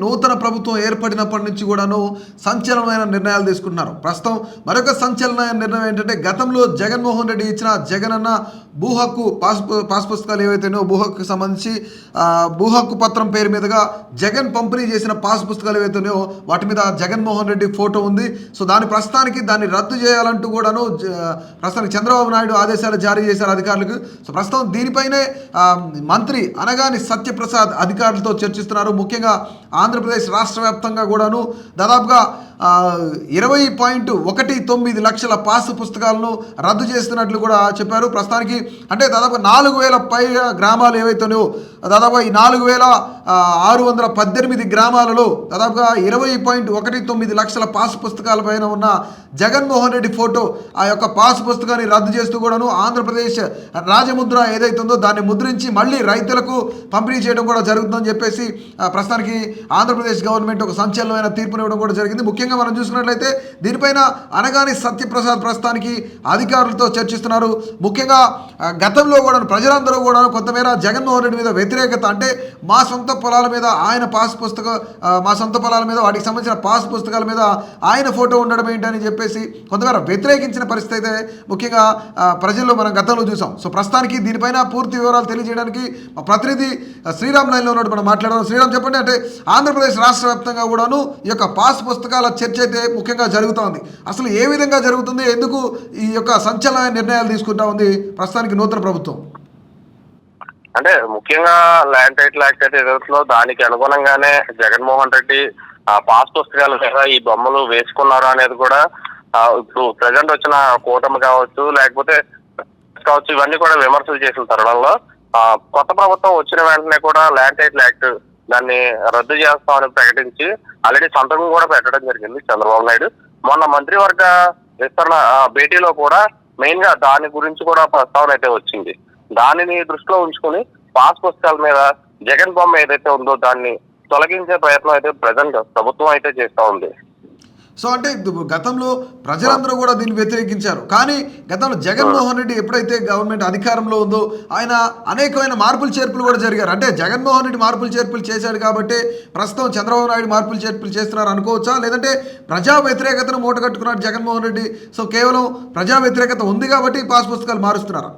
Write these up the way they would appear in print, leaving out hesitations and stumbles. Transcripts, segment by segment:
నూతన ప్రభుత్వం ఏర్పడినప్పటి నుంచి కూడాను సంచలనమైన నిర్ణయాలు తీసుకుంటున్నారు. ప్రస్తుతం మరొక సంచలనమైన నిర్ణయం ఏంటంటే, గతంలో జగన్మోహన్ రెడ్డి ఇచ్చిన జగనన్న భూ హక్కు పాస్ పుస్తకాలు ఏవైతేనో భూ హక్కుకు సంబంధించి భూ హక్కు పత్రం పేరు మీదుగా జగన్ పంపిణీ చేసిన పాస్ పుస్తకాలు ఏవైతేనో వాటి మీద జగన్మోహన్ రెడ్డి ఫోటో ఉంది. సో ప్రస్తుతానికి దాన్ని రద్దు చేయాలంటూ కూడాను ప్రస్తుతానికి చంద్రబాబు నాయుడు ఆదేశాలు జారీ చేశారు అధికారులకు. సో ప్రస్తుతం దీనిపైనే మంత్రి అనగాని సత్యప్రసాద్ అధికారులతో చర్చిస్తున్నారు. ముఖ్యంగా ఆంధ్రప్రదేశ్ రాష్ట్ర వ్యాప్తంగా కూడాను దాదాపుగా 20.19 లక్షల పాస్ పుస్తకాలను రద్దు చేస్తున్నట్లు కూడా చెప్పారు. ప్రస్తుతానికి అంటే దాదాపు 4,000 పైగా గ్రామాలు ఏవైతేనో దాదాపు ఈ 4,618 గ్రామాలలో దాదాపుగా 20.19 లక్షల పాస్ పుస్తకాల పైన ఉన్న జగన్మోహన్ రెడ్డి ఫోటో ఆ యొక్క పాస్ పుస్తకాన్ని రద్దు చేస్తూ కూడాను ఆంధ్రప్రదేశ్ రాజముద్ర ఏదైతే ఉందో దాన్ని ముద్రించి మళ్ళీ రైతులకు పంపిణీ చేయడం కూడా జరుగుతుందని చెప్పేసి ప్రస్తుతానికి ఆంధ్రప్రదేశ్ గవర్నమెంట్ ఒక సంచలనమైన తీర్పునివ్వడం కూడా జరిగింది. ముఖ్యంగా మనం చూసుకున్నట్లయితే దీనిపైన అనగాని సత్యప్రసాద్ ప్రస్తుతానికి అధికారులతో చర్చిస్తున్నారు. ముఖ్యంగా గతంలో కూడా ప్రజలందరూ కూడా కొంతమేర జగన్మోహన్ రెడ్డి మీద వ్యతిరేకత, అంటే మా సొంత పొలాల మీద ఆయన మా సొంత పొలాల మీద వాటికి సంబంధించిన పాస్ పుస్తకాల మీద ఆయన ఫోటో ఉండడం ఏంటని చెప్పేసి కొంతమేర వ్యతిరేకించిన పరిస్థితి అయితే ముఖ్యంగా ప్రజల్లో మనం గతంలో చూసాం. సో ప్రస్తుతానికి దీనిపైన పూర్తి వివరాలు తెలియజేయడానికి మా ప్రతినిధి శ్రీరామ్ లైన్లో ఉన్నట్టు మనం మాట్లాడదాం. శ్రీరామ్, చెప్పండి. అంటే ఆంధ్రప్రదేశ్ రాష్ట్ర వ్యాప్తంగా కూడాను ఈ యొక్క పాస్ పుస్తకాల చర్చ అయితే ముఖ్యంగా జరుగుతోంది. అసలు ఏ విధంగా జరుగుతుంది, ఎందుకు ఈ యొక్క సంచలనమైన నిర్ణయాలు తీసుకుంటా ఉంది ప్రస్తుతానికి నూతన ప్రభుత్వం? అంటే ముఖ్యంగా ల్యాండ్ టైటిల్ యాక్ట్ అయితే ఎదురుతుందో దానికి అనుగుణంగానే జగన్మోహన్ రెడ్డి పాస్ పుస్తకాల మీద ఈ బొమ్మలు వేసుకున్నారు అనేది కూడా ఇప్పుడు ప్రజెంట్ వచ్చిన కూటమి కావచ్చు లేకపోతే ఇవన్నీ కూడా విమర్శలు చేసిన తరుణంలో కొత్త ప్రభుత్వం వచ్చిన వెంటనే కూడా ల్యాండ్ టైటిల్ యాక్ట్ దాన్ని రద్దు చేస్తామని ప్రకటించి ఆల్రెడీ సంతకం కూడా పెట్టడం జరిగింది చంద్రబాబు నాయుడు. మొన్న మంత్రివర్గ విస్తరణ భేటీలో కూడా మెయిన్ గా దాని గురించి కూడా ప్రస్తావన అయితే వచ్చింది. దానిని దృష్టిలో ఉంచుకుని పాస్ పుస్తకాల మీద జగన్ బొమ్మ ఏదైతే ఉందో దాన్ని తొలగించే ప్రయత్నం అయితే ప్రజెంట్ ప్రభుత్వం అయితే చేస్తూ ఉంది. సో అంటే గతంలో ప్రజలందరూ కూడా దీన్ని వ్యతిరేకించారు. కానీ గతంలో జగన్మోహన్ రెడ్డి ఎప్పుడైతే గవర్నమెంట్ అధికారంలో ఉందో ఆయన అనేకమైన మార్పులు చేర్పులు కూడా జరిగారు. అంటే జగన్మోహన్ రెడ్డి మార్పులు చేర్పులు చేశాడు కాబట్టి ప్రస్తుతం చంద్రబాబు నాయుడు మార్పులు చేర్పులు చేస్తున్నారు అనుకోవచ్చా, లేదంటే ప్రజా వ్యతిరేకతను మూటగట్టుకున్నాడు జగన్మోహన్ రెడ్డి, సో కేవలం ప్రజా వ్యతిరేకత ఉంది కాబట్టి పాస్ పుస్తకాలు మారుస్తున్నారా?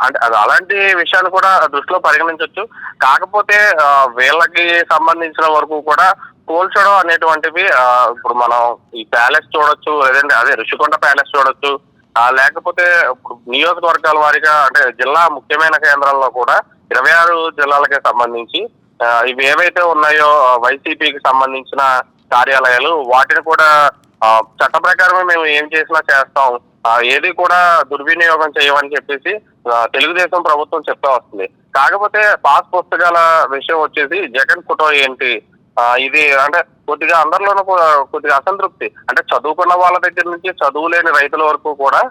అంటే అది అలాంటి విషయాన్ని కూడా దృష్టిలో పరిగణించవచ్చు. కాకపోతే వీళ్ళకి సంబంధించిన వరకు కూడా పోల్చడం అనేటువంటివి ఇప్పుడు మనం ఈ ప్యాలెస్ చూడొచ్చు, లేదంటే అదే ఋషికొండ ప్యాలెస్ చూడొచ్చు, లేకపోతే ఇప్పుడు నియోజకవర్గాల వారిగా అంటే జిల్లా ముఖ్యమైన కేంద్రాల్లో కూడా 26 జిల్లాలకి సంబంధించి ఇవి ఏవైతే ఉన్నాయో వైసీపీకి సంబంధించిన కార్యాలయాలు వాటిని కూడా చట్ట ప్రకారమే మేము ఏం చేసినా చేస్తాం, ఏది కూడా దుర్వినియోగం చేయమని చెప్పేసి తెలుగుదేశం ప్రభుత్వం చెప్తా వస్తుంది. కాకపోతే పాస్ పుస్తకాల విషయం వచ్చేసి జగన్ ఫోటో ఏంటి, ఇది అంటే కొద్దిగా అందరిలోనూ కొద్దిగా అసంతృప్తి. అంటే చదువుకున్న వాళ్ళ దగ్గర నుంచి చదువు లేని రైతుల వరకు కూడా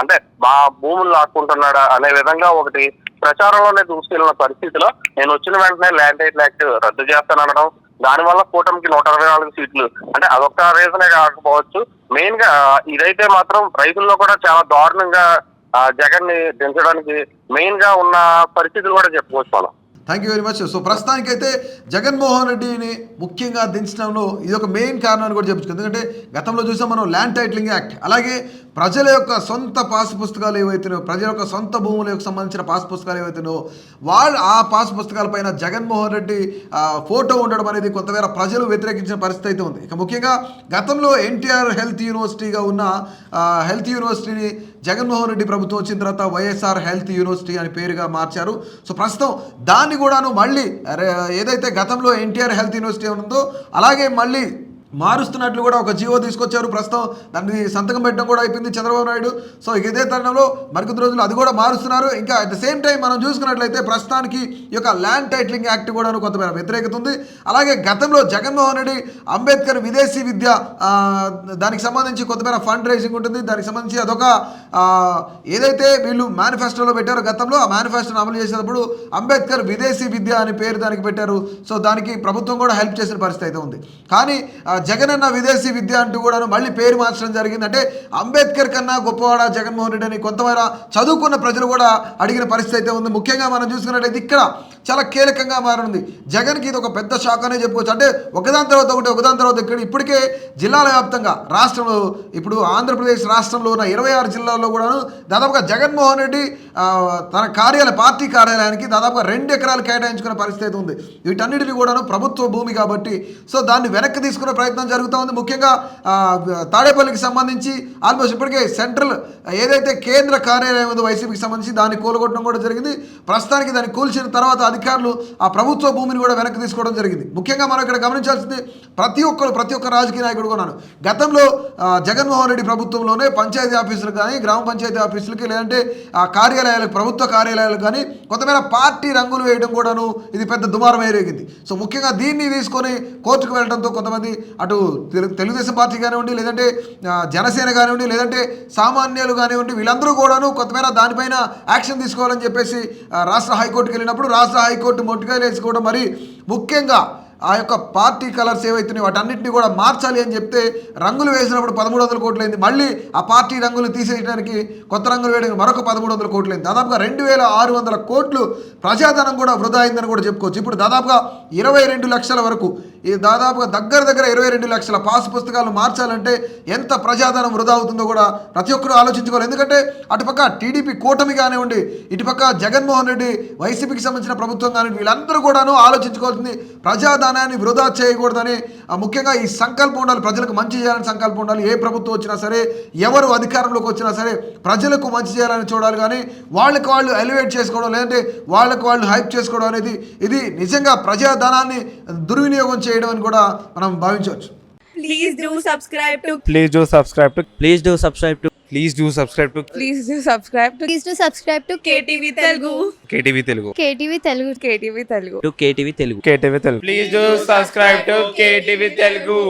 అంటే మా భూములు లాక్కుంటున్నాడా అనే విధంగా ఒకటి ప్రచారంలోనే దూసుకెళ్లిన పరిస్థితిలో నేను వచ్చిన వెంటనే ల్యాండ్ టైటిల్ యాక్ట్ రద్దు చేస్తానడం, దానివల్ల కూటమికి 124 సీట్లు, అంటే అదొక్క రీజనే కాకపోవచ్చు. మెయిన్ గా ఇదైతే మాత్రం రైతుల్లో కూడా చాలా దారుణంగా జగన్ ని దించడానికి మెయిన్ గా ఉన్న పరిస్థితులు కూడా చెప్పుకోవచ్చు మనం. Thank you very much. So ప్రస్తుతానికైతే జగన్మోహన్ రెడ్డిని ముఖ్యంగా దించడంలో ఇది ఒక మెయిన్ కారణం అని కూడా చెప్పచ్చు. ఎందుకంటే గతంలో చూసాం మనం ల్యాండ్ టైటిలింగ్ యాక్ట్, అలాగే ప్రజల యొక్క సొంత పాస్ పుస్తకాలు ఏవైతున్నాయో, ప్రజల యొక్క సొంత భూములకు సంబంధించిన పాస్ పుస్తకాలు ఏవైతున్నాయో వాళ్ళు ఆ పాస్ పుస్తకాలపైన జగన్మోహన్ రెడ్డి ఫోటో ఉండడం అనేది కొంతమేర ప్రజలు వ్యతిరేకించిన పరిస్థితి అయితే ఉంది. ఇక ముఖ్యంగా గతంలో ఎన్టీఆర్ హెల్త్ యూనివర్సిటీగా ఉన్న హెల్త్ యూనివర్సిటీని జగన్మోహన్ రెడ్డి ప్రభుత్వం వచ్చిన తర్వాత వైఎస్ఆర్ హెల్త్ యూనివర్సిటీ అని పేరుగా మార్చారు. సో ప్రస్తుతం దాన్ని కూడాను మళ్ళీ ఏదైతే గతంలో ఎన్టీఆర్ హెల్త్ యూనివర్సిటీ ఉందో అలాగే మళ్ళీ మారుస్తున్నట్లు కూడా ఒక జీవో తీసుకొచ్చారు. ప్రస్తుతం దాన్ని సంతకం పెట్టడం కూడా అయిపోయింది చంద్రబాబు నాయుడు. సో ఇదే తరుణంలో మరికొద్ది రోజులు అది కూడా మారుస్తున్నారు. ఇంకా అట్ ద సేమ్ టైం మనం చూసుకున్నట్లయితే ప్రస్తుతానికి ఈ యొక్క ల్యాండ్ టైటిలింగ్ యాక్ట్ కూడా కొంతమేర వ్యతిరేకత ఉంది. అలాగే గతంలో జగన్మోహన్ రెడ్డి అంబేద్కర్ విదేశీ విద్య దానికి సంబంధించి కొంతమేర ఫండ్ రైజింగ్ ఉంటుంది. దానికి సంబంధించి అదొక ఏదైతే వీళ్ళు మేనిఫెస్టోలో పెట్టారో గతంలో ఆ మేనిఫెస్టోను అమలు చేసేటప్పుడు అంబేద్కర్ విదేశీ విద్య అని పేరు దానికి పెట్టారు. సో దానికి ప్రభుత్వం కూడా హెల్ప్ చేసిన పరిస్థితి అయితే ఉంది. కానీ జగనన్న విదేశీ విద్య అంటూ కూడాను మళ్ళీ పేరు మార్చడం జరిగింది. అంటే అంబేద్కర్ కన్నా గొప్పవాడా జగన్మోహన్ రెడ్డి అని కొంతమేర చదువుకున్న ప్రజలు కూడా అడిగిన పరిస్థితి అయితే ఉంది. ముఖ్యంగా మనం చూసుకున్నట్టయితే ఇక్కడ చాలా కీలకంగా మారింది. జగన్కి ఇది ఒక పెద్ద షాక్ అనే చెప్పుకోవచ్చు. అంటే ఒకదాని తర్వాత ఇక్కడ ఇప్పటికే జిల్లాల వ్యాప్తంగా రాష్ట్రంలో ఇప్పుడు ఆంధ్రప్రదేశ్ రాష్ట్రంలో ఉన్న 26 జిల్లాల్లో కూడాను దాదాపుగా జగన్మోహన్ రెడ్డి తన పార్టీ కార్యాలయానికి దాదాపుగా 2 ఎకరాలు కేటాయించుకునే పరిస్థితి ఉంది. వీటన్నిటిని కూడాను ప్రభుత్వ భూమి కాబట్టి సో దాన్ని వెనక్కి తీసుకునే ప్రయత్నం జరుగుతూ ఉంది. ముఖ్యంగా తాడేపల్లికి సంబంధించి ఆల్మోస్ట్ ఇప్పటికే సెంట్రల్ ఏదైతే కేంద్ర కార్యాలయం ఉందో వైసీపీకి సంబంధించి దాన్ని కూలగొట్టడం కూడా జరిగింది. ప్రస్తుతానికి దాన్ని కూల్చిన తర్వాత అధికారులు ఆ ప్రభుత్వ భూమిని కూడా వెనక్కి తీసుకోవడం జరిగింది. ముఖ్యంగా మనం ఇక్కడ గమనించాల్సింది ప్రతి ఒక్క రాజకీయ నాయకుడు కొన్నాను గతంలో జగన్మోహన్ రెడ్డి ప్రభుత్వంలోనే పంచాయతీ ఆఫీసులకు కానీ గ్రామ పంచాయతీ ఆఫీసులకి లేదంటే ఆ కార్యాలయాలకు ప్రభుత్వ కార్యాలయాలకు కానీ కొంతమేర పార్టీ రంగులు వేయడం కూడాను ఇది పెద్ద దుమారం ఎరిగింది. సో ముఖ్యంగా దీన్ని తీసుకొని కోర్టుకు వెళ్ళడంతో కొంతమంది అటు తెలుగుదేశం పార్టీ కానివ్వండి లేదంటే జనసేన కానివ్వండి లేదంటే సామాన్యులు కానివ్వండి వీళ్ళందరూ కూడాను కొంతమేర దానిపైన యాక్షన్ తీసుకోవాలని చెప్పేసి రాష్ట్ర హైకోర్టుకి వెళ్ళినప్పుడు రాష్ట్ర హైకోర్టు మొట్టికాయలు వేసుకోవడం మరి ముఖ్యంగా ఆ యొక్క పార్టీ కలర్స్ ఏవైతున్నాయి వాటన్నింటినీ కూడా మార్చాలి అని చెప్తే రంగులు వేసినప్పుడు 1300 కోట్లు అయింది. మళ్ళీ ఆ పార్టీ రంగులు తీసేయడానికి కొత్త రంగులు వేయడానికి మరొక 1300 కోట్లు అయింది. దాదాపుగా 2600 కోట్లు ప్రజాధనం కూడా వృధా అయిందని కూడా చెప్పుకోవచ్చు. ఇప్పుడు దాదాపుగా 22 లక్షల వరకు ఈ దాదాపుగా దగ్గర 22 లక్షల పాస్ పుస్తకాలు మార్చాలంటే ఎంత ప్రజాధనం వృధా అవుతుందో కూడా ప్రతి ఒక్కరూ ఆలోచించుకోవాలి. ఎందుకంటే అటుపక్క టీడీపీ కూటమి కానివ్వండి ఇటుపక్క జగన్మోహన్ రెడ్డి వైసీపీకి సంబంధించిన ప్రభుత్వం కానివ్వండి వీళ్ళందరూ కూడాను ఆలోచించుకోవాల్సింది ప్రజాధనాన్ని వృధా చేయకూడదని ముఖ్యంగా ఈ సంకల్పం ఉండాలి. ప్రజలకు మంచి చేయాలని సంకల్పం ఉండాలి. ఏ ప్రభుత్వం వచ్చినా సరే ఎవరు అధికారంలోకి వచ్చినా సరే ప్రజలకు మంచి చేయాలని చూడాలి. కానీ వాళ్ళకి వాళ్ళు ఎలివేట్ చేసుకోవడం లేదంటే వాళ్ళకి వాళ్ళు హైప్ చేసుకోవడం అనేది ఇది నిజంగా ప్రజాధనాన్ని దుర్వినియోగం చేయడం అని కూడా మనం భావించవచ్చు. Please do subscribe to Please do subscribe to Please do subscribe to Please do subscribe to Please do subscribe to Please do subscribe to KTV Telugu. KTV Telugu. KTV Telugu. KTV Telugu. KTV Telugu. KTV Telugu. Please do subscribe to KTV Telugu.